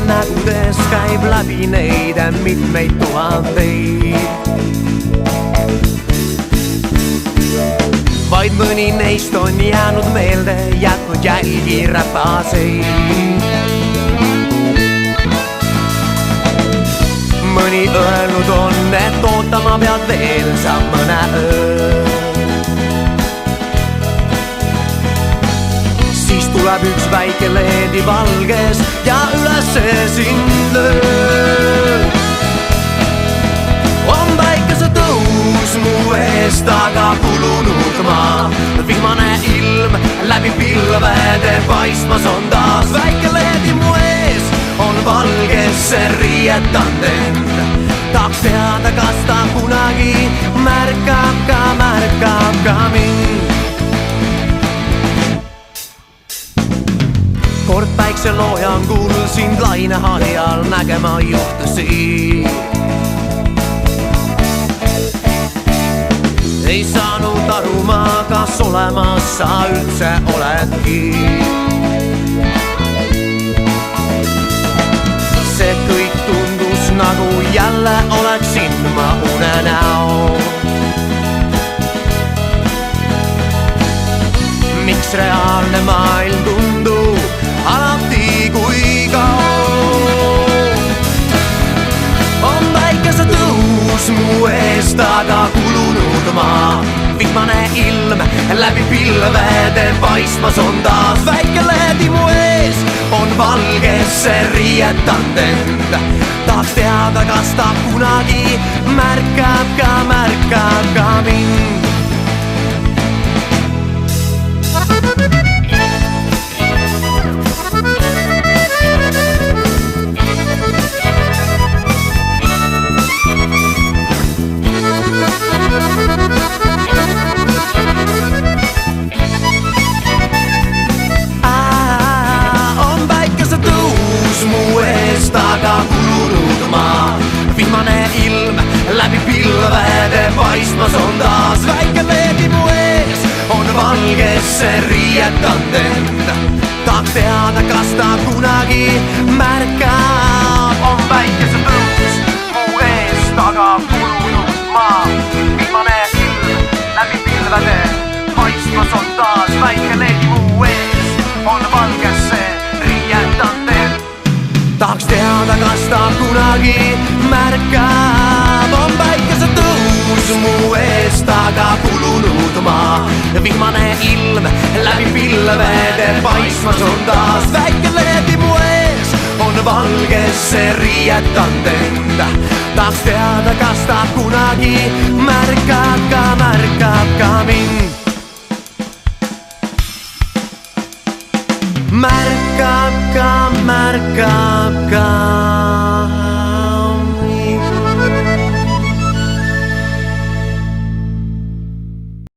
nägudes käib läbi neid mitmeid tuhandeid. Vaid mõni neist on jäänud meelde, jätnud jälgi räpaseid. Mõni öelnud on, et ootama pead veel sa mõne öö. Siis tuleb üks väike leedi valges ja ülesse sind lööb. On päikese tõus mu eest, aga kulunud maa. Vihmane ilm läbi pilvede paistmas on taas. Väike leedi mu ees on valgesse riietanud end. Tahaks teada, kas ta kunagi märkab ka mind. Kord päikseloojangul sind laineharjal nägema juhtusin. Ei saanud aru ma, kas olemas sa üldse oledki. See kõik tundus nagu jälle oleksin ma unenäo. Miks reaalne maailm tundub alati kui kaob? On päikese tõus mu eest, aga kulunud maa. Vihmane ilm läbi pilvede paistmas on taas. Väike leedi mu ees on valgesse riietanud end. Tahaks teada, kas ta kunagi märkab ka mind. Aga kulunud maa. Vihmane ilm läbi pilvede paistmas on taas. Väike leedi mu ees on valgesse riietanud end. Tahaks teada, kas ta kunagi märkab. On päikese tõus mu eest, aga kulunud maa. Vihmane ilm läbi pilvede paistmas on taas. Väike leedi mu ees on valgesse riietanud end. Tahaks teada, kas ta kunagi märkab. On päikese tõus mu eest, aga kulunud maa. Vihmane ilm läbi pilvede paistmas on taas. Väike leedi mu ees on valgesse riietanud end. Tahaks teada, kas ta kunagi märkab ka mind. Märkab ka